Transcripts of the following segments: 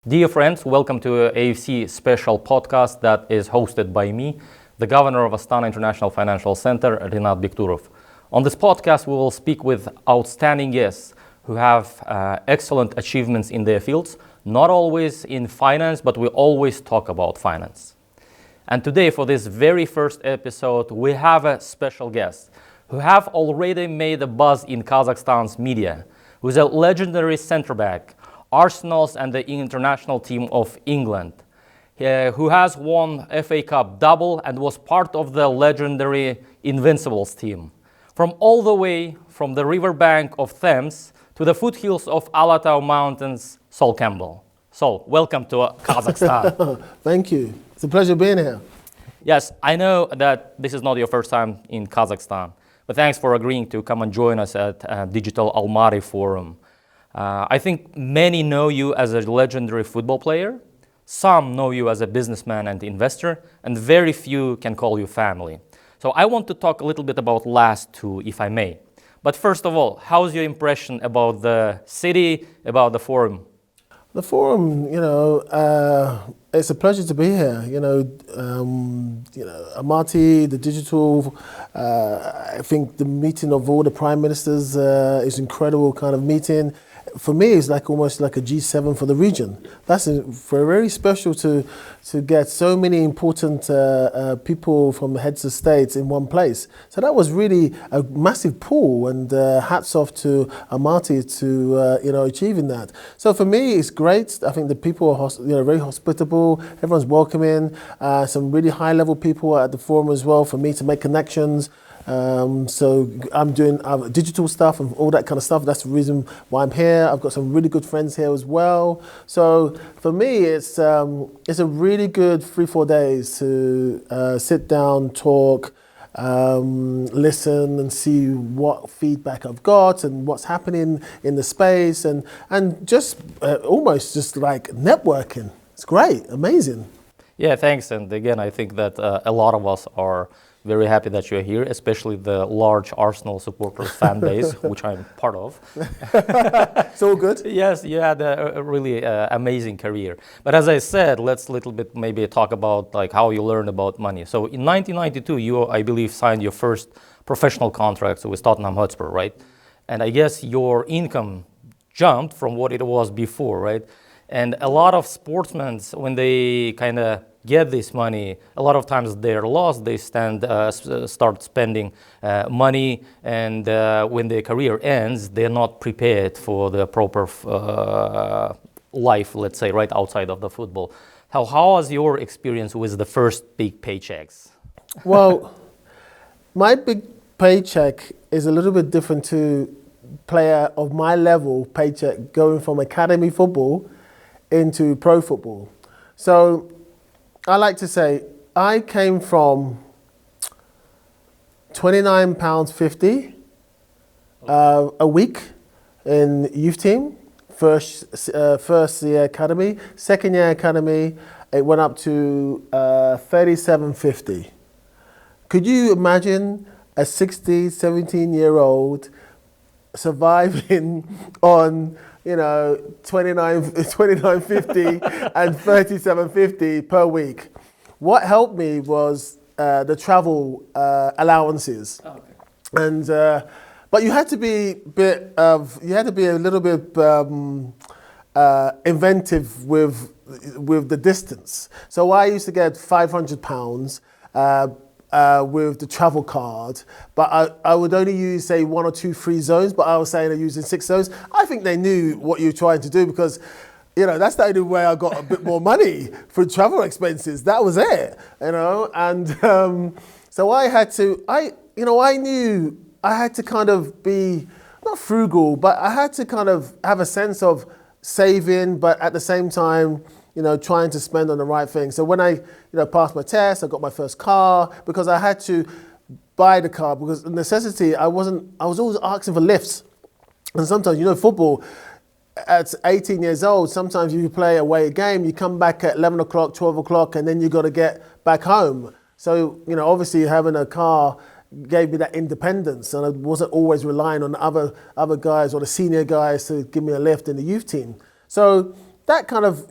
Dear friends, welcome to AIFC Special Podcast that is hosted by me, the Governor of Astana International Financial Centre, Renat Bekturov. On this podcast, we will speak with outstanding guests who have excellent achievements in their fields, not always in finance, but we always talk about finance. And today, for this very first episode, we have a special guest who have already made a buzz in Kazakhstan's media, who is a legendary centre-back, Arsenal's and the international team of England, who has won FA Cup double and was part of the legendary Invincibles team. From all the way from the riverbank of Thames to the foothills of Almaty mountains, Sol Campbell. Sol, welcome to Kazakhstan. Thank you. It's a pleasure being here. Yes, I know that this is not your first time in Kazakhstan, but thanks for agreeing to come and join us at Digital Almaty Forum. I think many know you as a legendary football player, some know you as a businessman and investor, and very few can call you family. So I want to talk a little bit about last two, if I may. But first of all, how's your impression about the city, about the forum? The forum, it's a pleasure to be here. Almaty, the digital, I think the meeting of all the prime ministers is incredible kind of meeting. For me, it's like almost like a G7 for the region. That's very special to get so many important people from the heads of states in one place. So that was really a massive pull, and hats off to Almaty to achieving that. So for me, it's great. I think the people are very hospitable. Everyone's welcoming. Some really high level people at the forum as well for me to make connections. So I'm doing digital stuff and all that kind of stuff. That's the reason why I'm here. I've got some really good friends here as well. So for me, it's a really good 3-4 days to sit down, talk, listen and see what feedback I've got and what's happening in the space and just almost just like networking. It's great, amazing. Yeah, thanks. And again, I think that a lot of us are very happy that you're here, especially the large Arsenal supporters fan base, which I'm part of. It's all good. Yes, you had a really amazing career. But as I said, let's little bit maybe talk about like how you learned about money. So in 1992, you, I believe, signed your first professional contract with Tottenham Hotspur, right? And I guess your income jumped from what it was before, right? And a lot of sportsmen, when they kind of get this money, a lot of times they're lost. They start spending money, and when their career ends, they're not prepared for the proper life, let's say, right outside of the football. How was your experience with the first big paychecks? Well, my big paycheck is a little bit different to player of my level paycheck going from academy football into pro football. So I like to say I came from £29.50 a week in youth team, first year academy. Second year academy, it went up to £37.50. Could you imagine a 17-year-old surviving on $29.50 and $37.50 per week? What helped me was the travel allowances. Oh, okay. And but you had to be a little bit inventive with the distance. So I used to get £500 with the travel card, but I would only use, say, 1 or 2 free zones, but I was saying I'm using 6 zones. I think they knew what you were trying to do because, that's the only way I got a bit more money for travel expenses. That was it, and so I had to, I knew I had to kind of be, not frugal, but I had to kind of have a sense of saving, but at the same time, trying to spend on the right thing. So when I, passed my test, I got my first car because I had to buy the car because of necessity. I was always asking for lifts. And sometimes, football, at 18 years old, sometimes you play away a game, you come back at 11 o'clock, 12 o'clock, and then you got to get back home. So, obviously having a car gave me that independence, and I wasn't always relying on other guys or the senior guys to give me a lift in the youth team. So that kind of,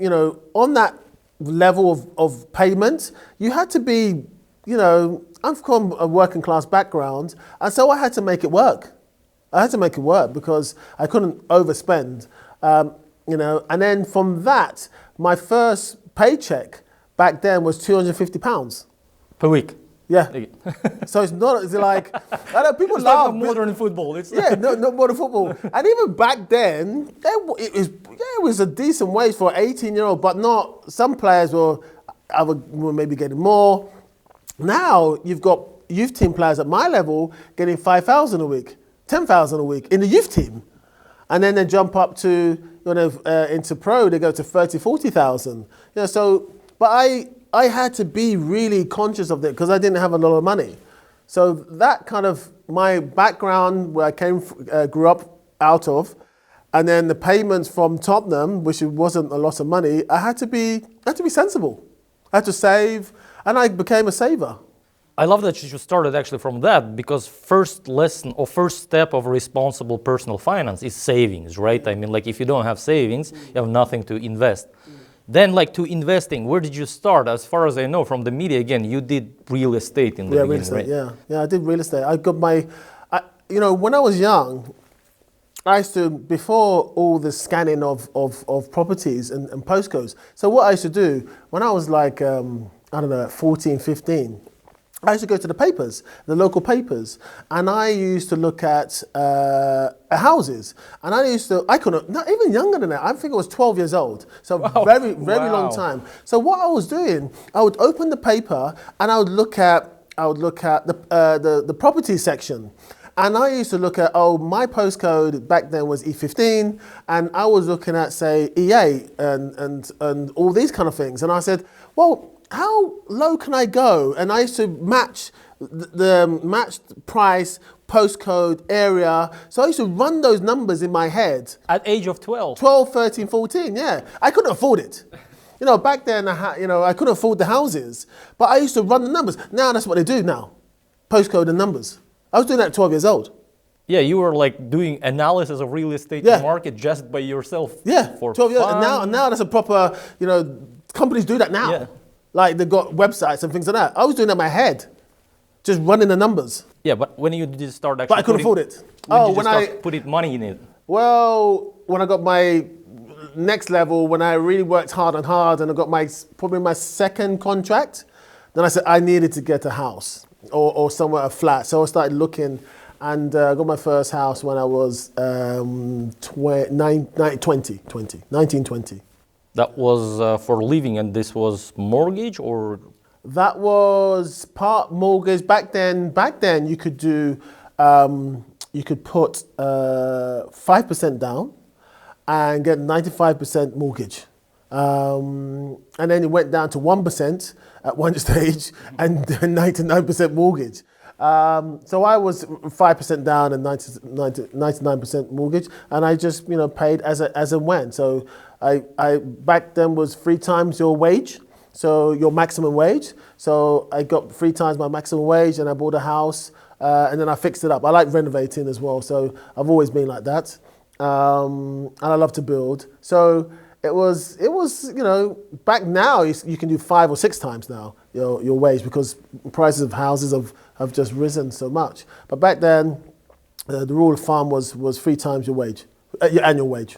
on that level of payment, you had to be, I'm from a working class background, and so I had to make it work. I had to make it work because I couldn't overspend, and then from that, my first paycheck back then was £250. Per week. Yeah. So it's like, I know people laugh. It's not modern football. It's not modern football. And even back then, it was a decent wage for an 18-year-old, but not, some players were maybe getting more. Now you've got youth team players at my level getting 5,000 a week, 10,000 a week in the youth team. And then they jump up to, into pro, they go to 30, 40,000. But I had to be really conscious of that because I didn't have a lot of money. So that kind of my background where I grew up out of, and then the payments from Tottenham, which wasn't a lot of money, I had to be sensible. I had to save, and I became a saver. I love that you started actually from that, because first lesson or first step of responsible personal finance is savings, right? I mean, like if you don't have savings, you have nothing to invest. Then, like, to investing, where did you start? As far as I know from the media, again, you did real estate in the beginning, real estate, right? Yeah, I did real estate. I got when I was young, I used to, before all the scanning of properties and postcodes, so what I used to do, when I was like, 14, 15, I used to go to the papers, the local papers, and I used to look at houses. And I couldn't, not even younger than that, I think I was 12 years old. So very long time. So what I was doing, I would open the paper and I would look at the property section. And I used to look at, my postcode back then was E15, and I was looking at, say, E8 and all these kind of things. And I said, well, how low can I go? And I used to match the matched price, postcode, area. So I used to run those numbers in my head. At age of 12? 12, 13, 14, yeah. I couldn't afford it. Back then, I couldn't afford the houses. But I used to run the numbers. Now that's what they do now. Postcode and numbers. I was doing that at 12 years old. Yeah, you were like doing analysis of real estate market just by yourself. Yeah, for 12 years. fun. And now that's a proper, companies do that now. Yeah. Like they've got websites and things like that. I was doing that in my head, just running the numbers. Yeah, but when you did start actually, but I couldn't afford it. When I put money in it. Well, when I got my next level, when I really worked hard and I got probably my second contract, then I said I needed to get a house or somewhere, a flat. So I started looking, and I got my first house when I was 1920. That was for living, and this was mortgage, or? That was part mortgage. Back then you could do, you could put 5% down and get 95% mortgage. And then it went down to 1% at one stage and 99% mortgage. So I was 5% down and 99% mortgage, and I just paid as and when. So I back then was 3 times your wage, so your maximum wage. So I got 3 times my maximum wage, and I bought a house, and then I fixed it up. I like renovating as well, so I've always been like that, and I love to build. So it was back now you can do 5 or 6 times now your wage, because prices of houses have just risen so much. But back then, the rule of thumb was 3 times your wage, your annual wage.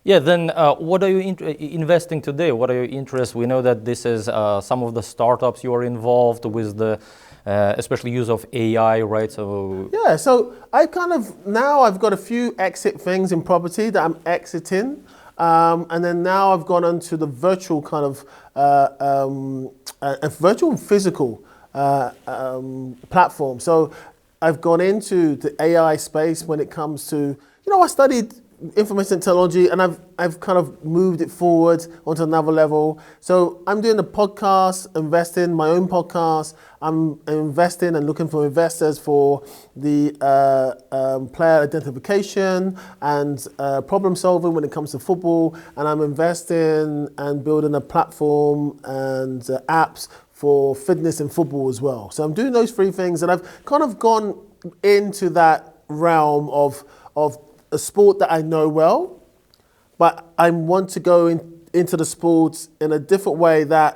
Yeah, then what are you investing today? What are your interests? We know that this is some of the startups you are involved with, the especially use of AI, right? So yeah, so I've got a few exit things in property that I'm exiting. And then now I've gone onto the virtual kind of, a virtual and physical platform. So I've gone into the AI space when it comes to, I studied information technology, and I've kind of moved it forward onto another level. So I'm doing a podcast, investing my own podcast. I'm investing and looking for investors for the player identification and problem solving when it comes to football. And I'm investing and building a platform and apps for fitness and football as well. So I'm doing those 3 things, and I've kind of gone into that realm of a sport that I know well, but I want to go into the sports in a different way that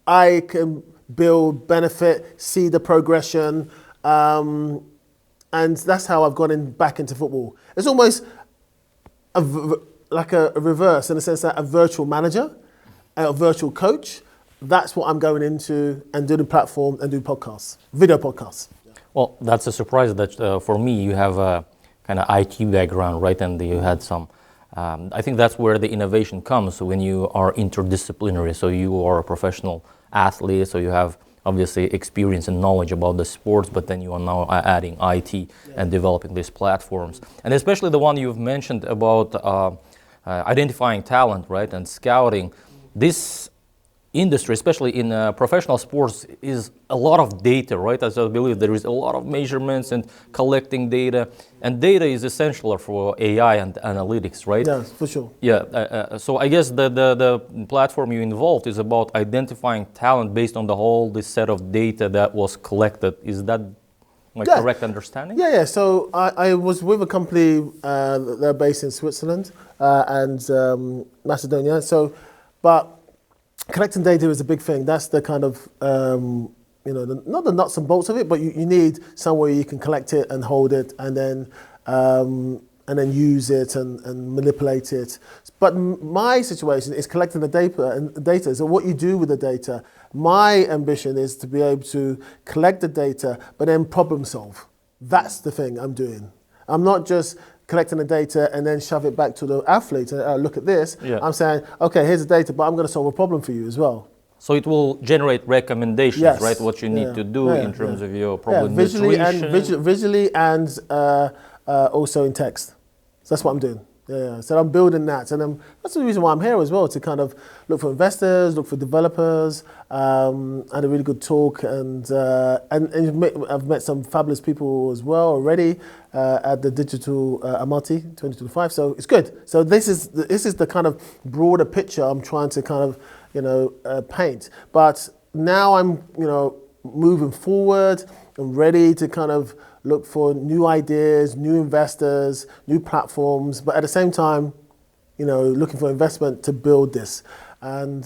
I can build, benefit, see the progression, and that's how I've gone back into football. It's almost like a reverse in the sense that a virtual manager, a virtual coach. That's what I'm going into and do the platform and do podcasts, video podcasts. Well, that's a surprise that for me, you have a kind of IT background, right? And you had some, I think that's where the innovation comes when you are interdisciplinary. So you are a professional athlete, so you have obviously experience and knowledge about the sports, but then you are now adding IT and developing these platforms. And especially the one you've mentioned about identifying talent, right? And scouting. This industry, especially in professional sports, is a lot of data, right? As I believe there is a lot of measurements and collecting data, and data is essential for AI and analytics, right? Yeah, for sure. Yeah, so I guess the platform you involved is about identifying talent based on the whole this set of data that was collected. Is that my correct understanding? Yeah. So I was with a company, they're based in Switzerland and Macedonia. But collecting data is a big thing. That's the kind of, not the nuts and bolts of it, but you need somewhere you can collect it and hold it and then use it and manipulate it. But my situation is collecting the data. So what you do with the data, my ambition is to be able to collect the data, but then problem solve. That's the thing I'm doing. I'm not just collecting the data and then shove it back to the athlete and look at this. Yeah. I'm saying, okay, here's the data, but I'm going to solve a problem for you as well. So it will generate recommendations, right? What you need to do in terms of your problem visually and also in text. So that's what I'm doing. Yeah. So I'm building that, and that's the reason why I'm here as well, to kind of look for investors, look for developers. Had a really good talk, and I've met some fabulous people as well already at the digital Almaty 2025. So it's good. So this is the kind of broader picture I'm trying to kind of paint. But now I'm moving forward. I'm ready to kind of look for new ideas, new investors, new platforms, but at the same time, looking for investment to build this. And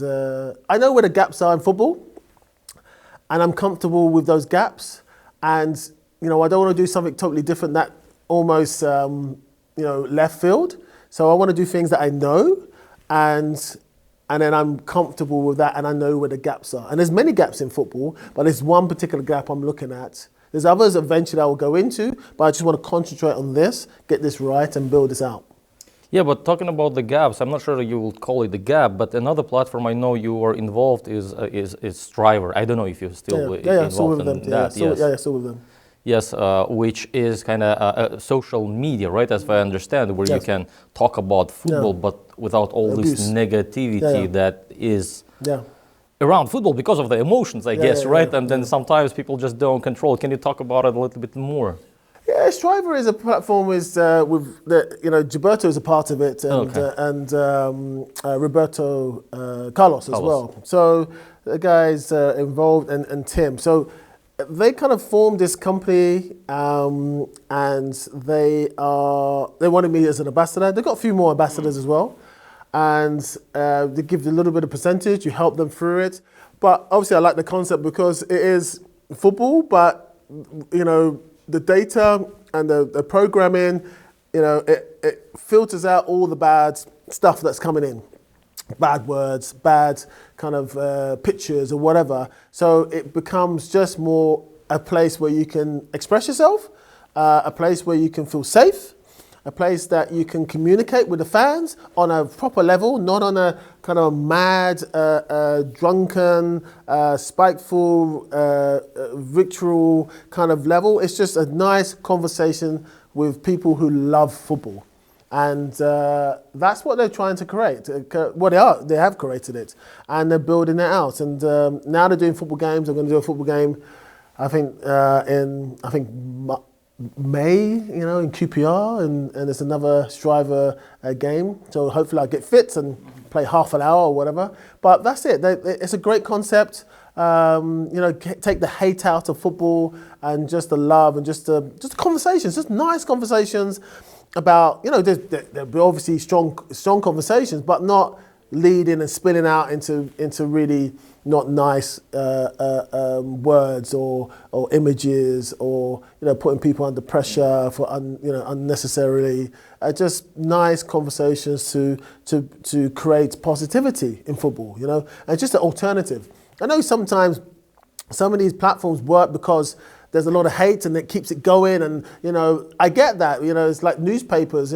I know where the gaps are in football, and I'm comfortable with those gaps. And, I don't want to do something totally different that almost, left field. So I want to do things that I know, and then I'm comfortable with that, and I know where the gaps are. And there's many gaps in football, but there's one particular gap I'm looking at. There's others eventually I will go into, but I just want to concentrate on this, get this right, and build this out. Yeah, but talking about the gaps, I'm not sure you would call it the gap, but another platform I know you are involved is Striver. I don't know if you're still involved in that. Still with them. Yes, which is kind of social media, right? As I understand, where you can talk about football, but without all this negativity that is around football because of the emotions, I guess, right? And then sometimes people just don't control. Can you talk about it a little bit more? Yeah, Striver is a platform with Gilberto is a part of it, and Roberto Carlos as well. So the guys involved and Tim. So they kind of formed this company, and they wanted me as an ambassador. They got a few more ambassadors as well. And they give a little bit of percentage, you help them through it. But obviously I like the concept because it is football, but the data and the programming, it filters out all the bad stuff that's coming in. Bad words, bad kind of pictures or whatever. So it becomes just more a place where you can express yourself, a place where you can feel safe, a place that you can communicate with the fans on a proper level, not on a kind of mad, drunken, spiteful, ritual kind of level. It's just a nice conversation with people who love football. And that's what they're trying to create. Well, they have created it, and they're building it out. And now they're doing football games. They're going to do a football game, I think, in May, in QPR, and there's another Striver game. So hopefully I'll get fit and play half an hour or whatever. But that's it. It's a great concept. take the hate out of football and just the love and just conversations, just nice conversations about, there'll be obviously strong conversations, but not leading and spilling out into really not nice words or images or putting people under pressure for unnecessarily. Just nice conversations to create positivity in football, and just an alternative. I know sometimes some of these platforms work because there's a lot of hate and it keeps it going, and I get that. It's like newspapers.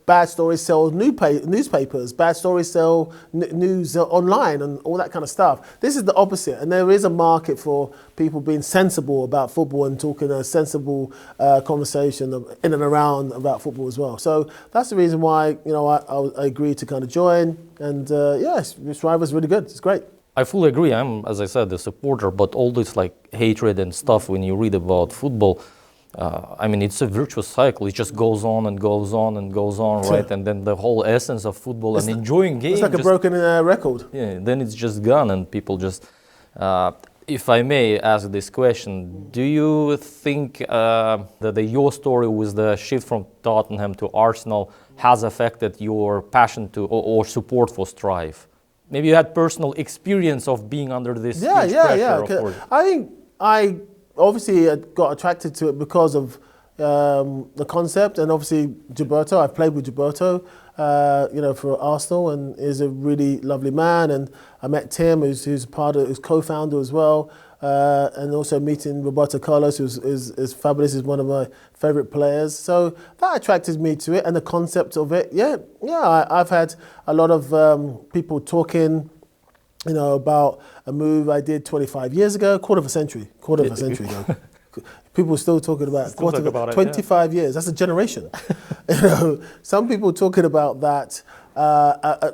Bad stories sell newspapers. Bad stories sell news online and all that kind of stuff. This is the opposite, and there is a market for people being sensible about football and talking a sensible conversation in and around about football as well. So that's the reason why I agreed to kind of join, and this rival's really good. It's great. I fully agree. I'm, as I said, a supporter, but all this hatred and stuff when you read about football, it's a virtuous cycle. It just goes on and goes on and goes on, right? And then the whole essence of football and enjoying games. It's like a broken record. Yeah, then it's just gone and people just... if I may ask this question, do you think that your story with the shift from Tottenham to Arsenal has affected your passion to or support for Strive? Maybe you had personal experience of being under this huge pressure. I think I obviously got attracted to it because of the concept, and obviously Gilberto. I've played with Gilberto, for Arsenal, and is a really lovely man. And I met Tim, who's co-founder as well, and also meeting Roberto Carlos, who is fabulous. He's one of my favourite players. So that attracted me to it, and the concept of it. I've had a lot of people talking, about a move I did 25 years ago, quarter of a century ago. People are still talking about it. 25 years. That's a generation. Some people talking about that.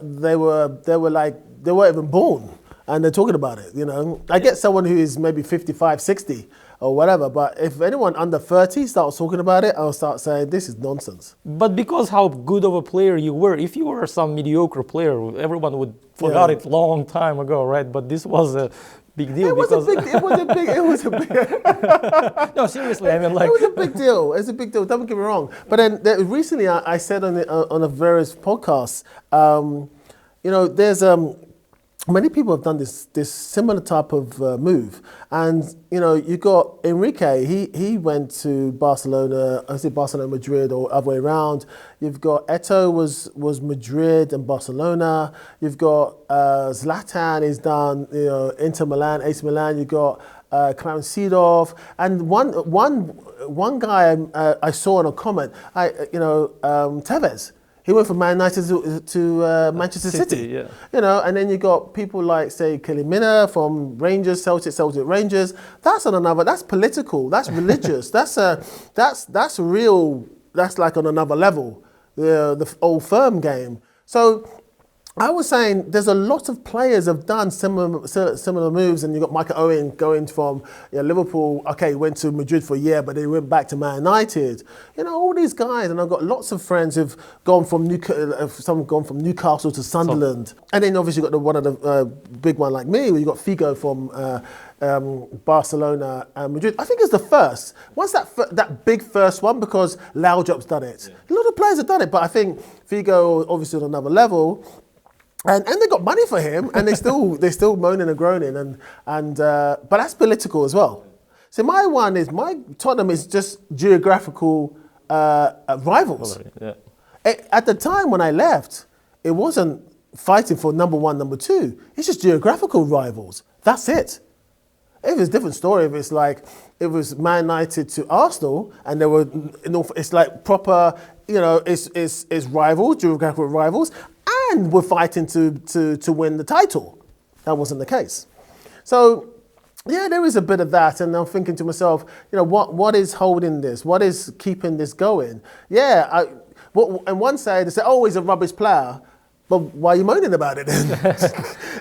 They weren't even born, and they're talking about it. I get someone who is maybe 55, 60, or whatever. But if anyone under 30 starts talking about it, I'll start saying this is nonsense. But because how good of a player you were, if you were some mediocre player, everyone would forgot it long time ago, right? But this was a big deal. It was a big. No, seriously, it was a big deal. It's a big deal. Don't get me wrong. But then recently, I said on a various podcasts, there's many people have done this similar type of move, and you got Enrique. He went to Barcelona. I say Barcelona, Madrid, or other way around. You've got Eto'o was Madrid and Barcelona. You've got Zlatan. He's done Inter Milan, AC Milan. You've got Clarence Seedorf, and one guy I saw in a comment. Tevez. He went from Man United to Manchester City. And then you got people like, say, Kelly Minna from Rangers, Celtic Rangers. That's political. That's religious. That's real. That's like on another level. The old firm game. So I was saying there's a lot of players have done similar moves, and you got Michael Owen going from Liverpool. Okay, went to Madrid for a year, but they went back to Man United. All these guys, and I've got lots of friends who've gone from Newcastle to Sunderland, and then obviously got one of the big one like me, where you got Figo from Barcelona and Madrid. I think it's the first. Once that big first one, because Laudrup's done it. A lot of players have done it, but I think Figo obviously on another level. And they got money for him, and they're still moaning and groaning, but that's political as well. So my Tottenham is just geographical rivals. At the time when I left, it wasn't fighting for number one, number two. It's just geographical rivals. That's it. If it's a different story, if it's like it was Man United to Arsenal, and there were it's like proper, it's rivals, geographical rivals. And we're fighting to win the title. That wasn't the case. So, there is a bit of that. And I'm thinking to myself, what is holding this? What is keeping this going? On one side, they say, oh, he's a rubbish player. But why are you moaning about it then?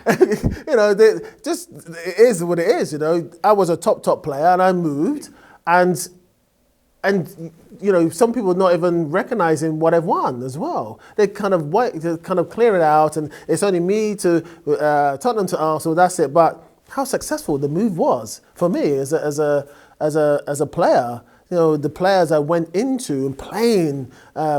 It is what it is. I was a top player, and I moved. And some people not even recognizing what I've won as well. They kind of clear it out, and it's only me to Tottenham to Arsenal. That's it. But how successful the move was for me as a player. You know, the players I went into and playing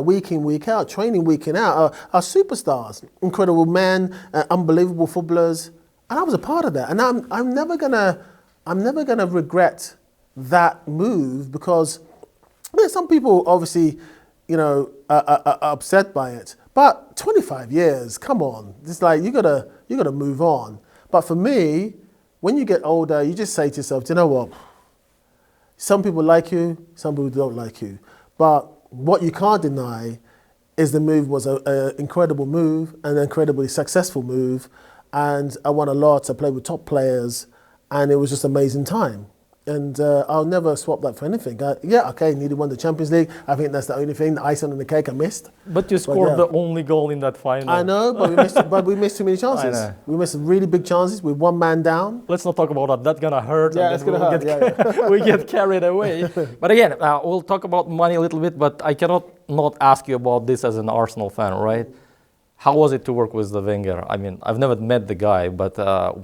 week in, week out, training week in out are superstars, incredible men, unbelievable footballers, and I was a part of that. And I'm never gonna regret that move because some people obviously, you know, are upset by it. But 25 years, come on, it's like you gotta move on. But for me, when you get older, you just say to yourself, do you know what? Some people like you, some people don't like you. But what you can't deny is the move was an incredible move, an incredibly successful move. And I won a lot, I played with top players, and it was just an amazing time. And I'll never swap that for anything. Nearly won the Champions League. I think that's the only thing, the icing on the cake I missed. But you scored the only goal in that final. I know, but we missed too many chances. I know. We missed really big chances with one man down. Let's not talk about that. That's gonna hurt. Yeah, it's gonna hurt. We get carried away. But again, we'll talk about money a little bit. But I cannot not ask you about this as an Arsenal fan, right? How was it to work with the Wenger? I mean, I've never met the guy, but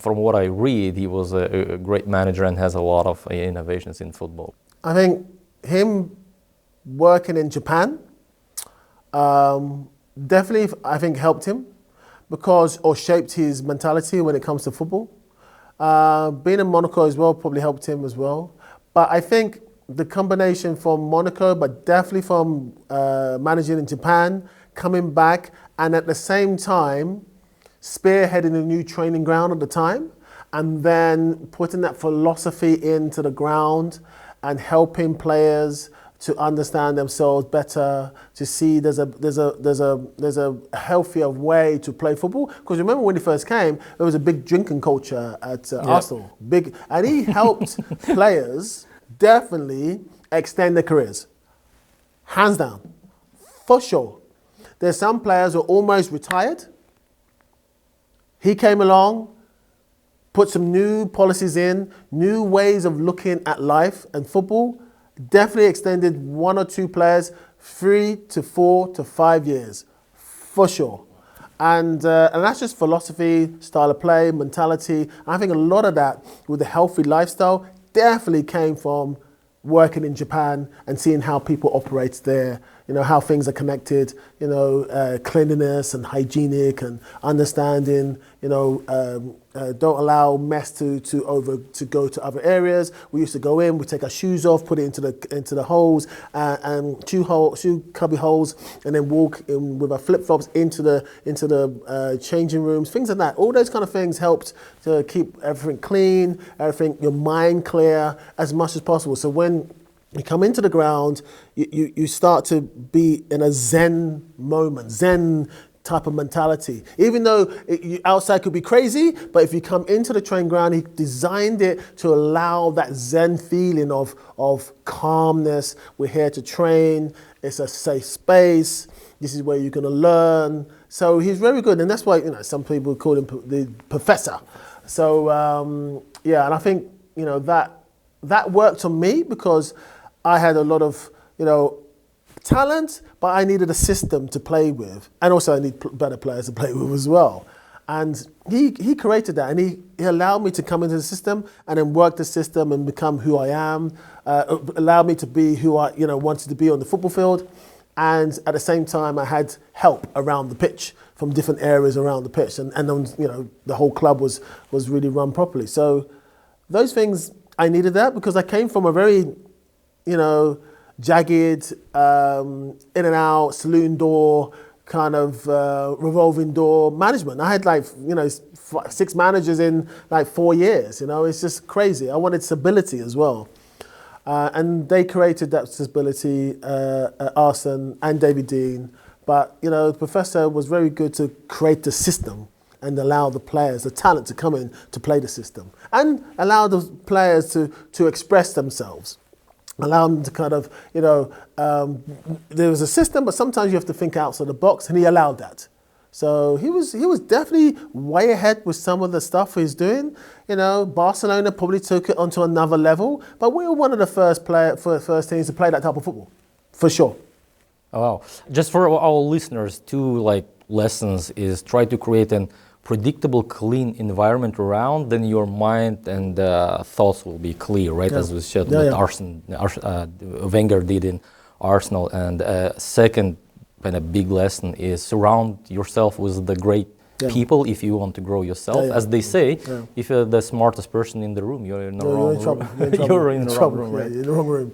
from what I read, he was a great manager and has a lot of innovations in football. I think him working in Japan definitely, I think, helped him or shaped his mentality when it comes to football. Being in Monaco as well probably helped him as well. But I think the combination from Monaco, but definitely from managing in Japan, coming back, and at the same time, spearheading a new training ground at the time, and then putting that philosophy into the ground and helping players to understand themselves better, to see there's a healthier way to play football. Because remember when he first came, there was a big drinking culture at Arsenal, and he helped players definitely extend their careers, hands down, for sure. There's some players who are almost retired. He came along, put some new policies in, new ways of looking at life and football, definitely extended 1 or 2 players 3 to 4 to 5 years, for sure. And that's just philosophy, style of play, mentality. I think a lot of that with a healthy lifestyle definitely came from working in Japan and seeing how people operate there, you know, how things are connected, you know, cleanliness and hygienic and understanding, you know, don't allow mess to go to other areas. We used to go in, we take our shoes off, put it into the holes, and shoe cubby holes, and then walk in with our flip-flops into the changing rooms, things like that. All those kind of things helped to keep everything clean, your mind clear as much as possible. So when you come into the ground, you start to be in a Zen moment, Zen type of mentality. Even though outside could be crazy, but if you come into the training ground, he designed it to allow that Zen feeling of calmness. We're here to train. It's a safe space. This is where you're going to learn. So he's very good, and that's why, you know, some people call him the professor. So and I think, you know, that worked on me because I had a lot of, you know, talent, but I needed a system to play with, and also I need better players to play with as well. And he created that, and he allowed me to come into the system and then work the system and become who I am. Allowed me to be who I, you know, wanted to be on the football field, and at the same time I had help around the pitch from different areas around the pitch, and then, you know, the whole club was really run properly. So those things, I needed that because I came from a very, you know, jagged, in and out, saloon door, kind of revolving door management. I had 6 managers in 4 years, you know, it's just crazy. I wanted stability as well. And they created that stability, Arsène and David Dean. But, you know, the professor was very good to create the system and allow the players, the talent to come in to play the system. And allow the players to express themselves. Allow them to kind of, you know, there was a system, but sometimes you have to think outside the box, and he allowed that. So he was definitely way ahead with some of the stuff he's doing. You know, Barcelona probably took it onto another level, but we were one of the first teams to play that type of football, for sure. Oh, wow. Just for our listeners, 2 lessons is try to create a predictable, clean environment around, then your mind and thoughts will be clear, right? As we said, what Arsène, Wenger did in Arsenal. And second kind of big lesson is surround yourself with the great people if you want to grow yourself. As they say, if you're the smartest person in the room, you're in the wrong room. You're in the wrong room, right? You're in the wrong room.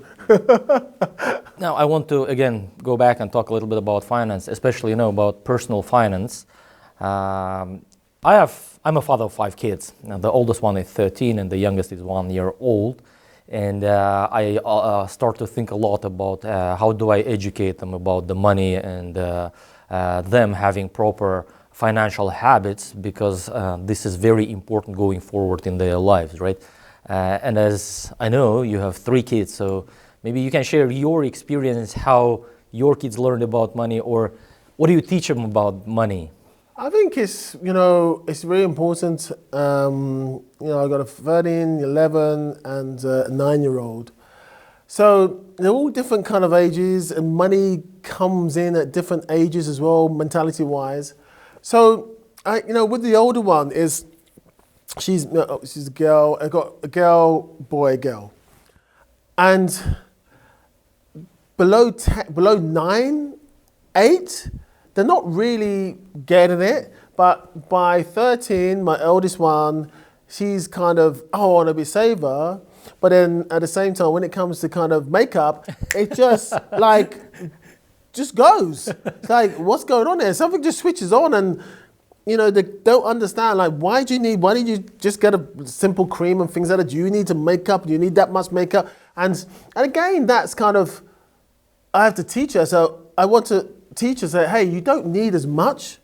Now, I want to, again, go back and talk a little bit about finance, especially, about personal finance. I'm a father of 5 kids. Now, the oldest one is 13 and the youngest is 1 year old. And I start to think a lot about how do I educate them about the money and them having proper financial habits, because this is very important going forward in their lives, right? And as I know, you have 3 kids, so maybe you can share your experience, how your kids learned about money, or what do you teach them about money? I think it's very important. I've got a 13, 11, and a 9-year-old. So they're all different kind of ages, and money comes in at different ages as well, mentality-wise. So, with the older one she's a girl. I got a girl, boy, girl, and below 9, 8. They're not really getting it, but by 13, my eldest one, she's kind of, I want to be saver. But then at the same time, when it comes to kind of makeup, it just just goes. It's like, what's going on there? Something just switches on, and they don't understand. Like, why did you just get a simple cream and things like that? Do you need to make up? Do you need that much makeup? And again, that's kind of, I have to teach her. So I want to teach her, say, hey, you don't need as much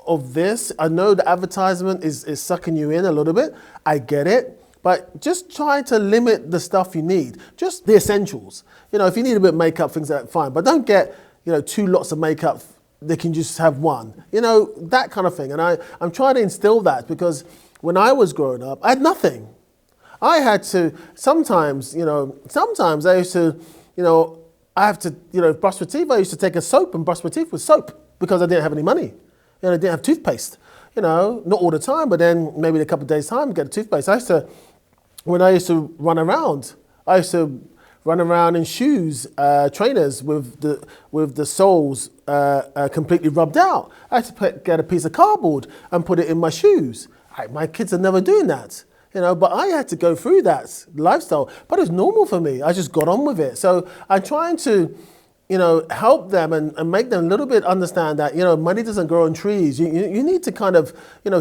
of this. I know the advertisement is sucking you in a little bit. I get it. But just try to limit the stuff you need. Just the essentials. If you need a bit of makeup, things like that, fine. But don't get, 2 lots of makeup. They can just have one. That kind of thing. And I'm trying to instill that, because when I was growing up, I had nothing. I had to, sometimes I used to, I have to, brush my teeth. I used to take a soap and brush my teeth with soap because I didn't have any money. I didn't have toothpaste. Not all the time, but then maybe in a couple of days' time, get a toothpaste. When I used to run around, in shoes, trainers with the soles completely rubbed out. I had to get a piece of cardboard and put it in my shoes. My kids are never doing that. But I had to go through that lifestyle. But it's normal for me. I just got on with it. So I'm trying to, help them and make them a little bit understand that, money doesn't grow on trees. You need to kind of,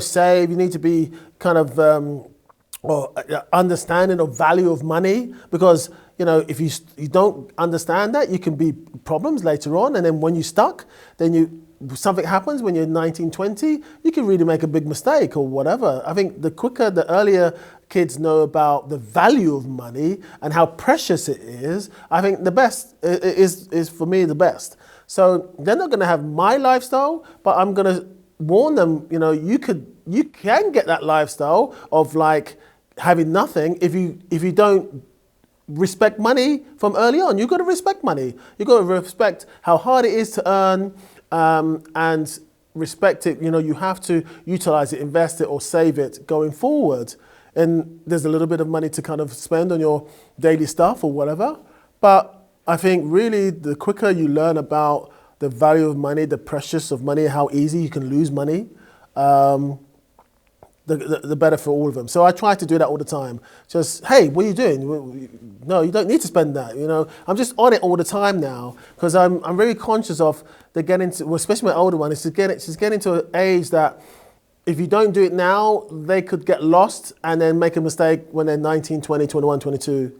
save. You need to be kind of understanding of value of money, because, if you don't understand that, you can be problems later on. And then when you're stuck, then something happens when you're 19, 20, you can really make a big mistake or whatever. I think the earlier kids know about the value of money and how precious it is, I think the best is for me the best. So they're not going to have my lifestyle, but I'm going to warn them, you can get that lifestyle of having nothing if you don't respect money from early on. You've got to respect money. You've got to respect how hard it is to earn, and respect it. You have to utilize it, invest it, or save it going forward. And there's a little bit of money to kind of spend on your daily stuff or whatever. But I think really the quicker you learn about the value of money, the precious of money, how easy you can lose money, the better for all of them. So I try to do that all the time. Just, hey, what are you doing? No, you don't need to spend that. I'm just on it all the time now, because I'm very conscious of especially my older one, she's getting to an age that if you don't do it now, they could get lost and then make a mistake when they're 19, 20, 21, 22.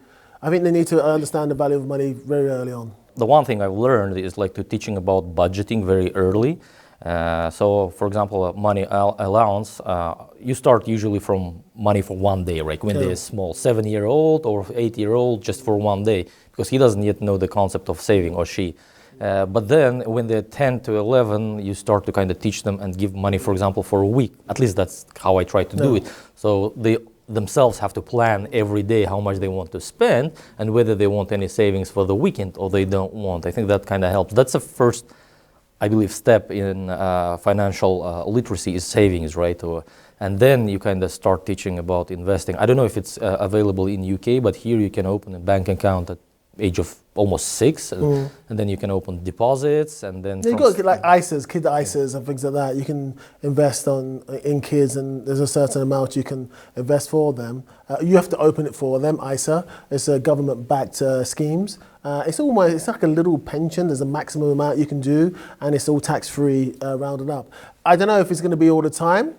I think they need to understand the value of money very early on. The one thing I've learned is to teaching about budgeting very early. So, for example, money allowance, you start usually from money for 1 day, right? When they're small, 7-year-old or 8-year-old, just for 1 day, because he doesn't yet know the concept of saving, or she. But then when they're 10 to 11, you start to kind of teach them and give money, for example, for a week. At least that's how I try to do it. So they themselves have to plan every day how much they want to spend and whether they want any savings for the weekend or they don't want. I think that kind of helps. That's the first I believe, step in financial literacy is savings, right? And then you kind of start teaching about investing. I don't know if it's available in UK, but here you can open a bank account at age of almost 6, and then you can open deposits, and then you got like ISAs, kid ISAs and things like that. You can invest in kids, and there's a certain amount you can invest for them. You have to open it for them. ISA, it's a government-backed schemes. It's like a little pension. There's a maximum amount you can do, and it's all tax-free, rounded up. I don't know if it's going to be all the time,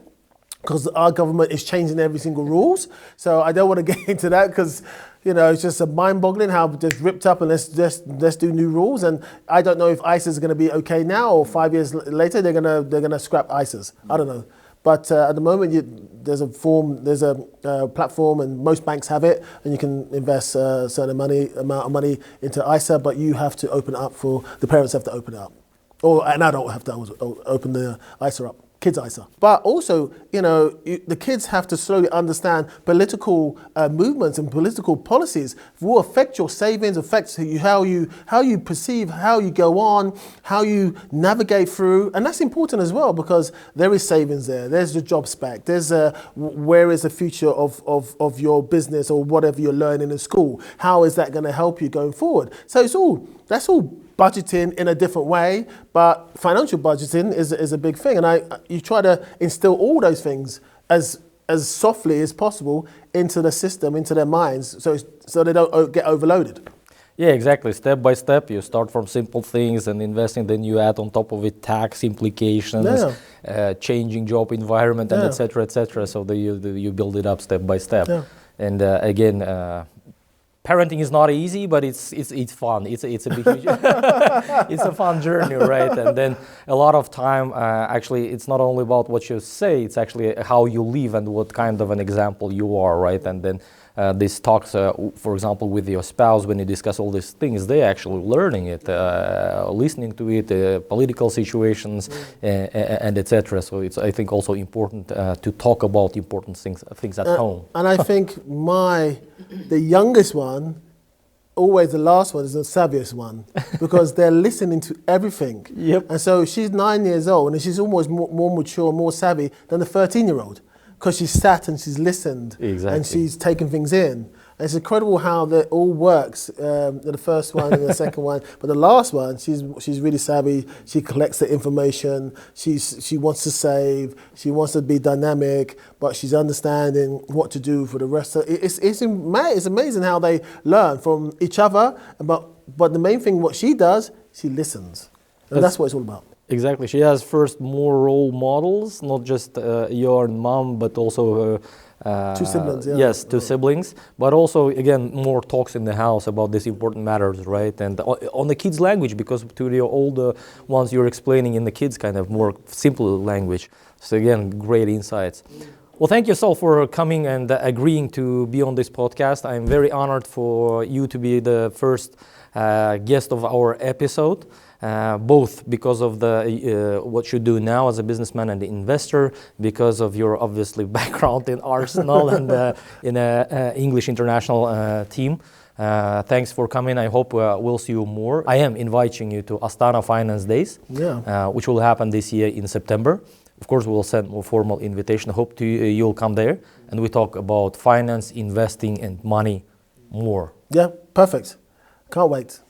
because our government is changing every single rules. So I don't want to get into that, because it's just a mind-boggling how just ripped up, and let's do new rules. And I don't know if ISAs is going to be okay now, or 5 years later they're gonna scrap ISAs. I don't know. But at the moment, there's a platform, and most banks have it, and you can invest a certain amount of money into ISA, but you have to open it up the parents have to open it up, or an adult have to open the ISA up. Kids ISA. But also, the kids have to slowly understand political movements and political policies will affect your savings, affect how you perceive, how you go on, how you navigate through. And that's important as well, because there is savings there. There's the job spec. There's where is the future of your business or whatever you're learning in school? How is that going to help you going forward? So that's all budgeting in a different way, but financial budgeting is a big thing, and you try to instill all those things as softly as possible into the system, into their minds, so they don't get overloaded. Yeah, exactly. Step by step, you start from simple things and investing, then you add on top of it tax implications, changing job environment, and etc., etc. So you build it up step by step. Yeah. And again, parenting is not easy, but it's fun. It's a big, it's a fun journey, right? And then a lot of time, actually, it's not only about what you say, it's actually how you live and what kind of an example you are, right? And then these talks, for example, with your spouse, when you discuss all these things, they're actually learning it, listening to it, political situations, and etc. So it's, I think, also important to talk about important things at home. And I think the youngest one, always the last one, is the savviest one, because they're listening to everything. Yep. And so she's 9 years old, and she's almost more mature, more savvy than the 13-year-old. Because she's sat and she's listened, and she's taken things in. And it's incredible how that all works. The first one and the second one, but the last one, she's really savvy. She collects the information. She wants to save. She wants to be dynamic, but she's understanding what to do for the rest of it. It's amazing how they learn from each other. But the main thing, what she does, she listens, and that's what it's all about. Exactly. She has first more role models, not just your mom, but also 2 siblings. Yeah. Yes, 2 siblings, but also again more talks in the house about these important matters, right? And on the kids' language, because to the older ones you're explaining in the kids' kind of more simple language. So again, great insights. Well, thank you, Sol, for coming and agreeing to be on this podcast. I'm very honored for you to be the first guest of our episode. Both because of what you do now as a businessman and investor, because of your obviously background in Arsenal and in an English international team. Thanks for coming. I hope we'll see you more. I am inviting you to Astana Finance Days, which will happen this year in September. Of course, we'll send a formal invitation. I hope you'll come there, and we talk about finance, investing, and money more. Yeah, perfect. Can't wait.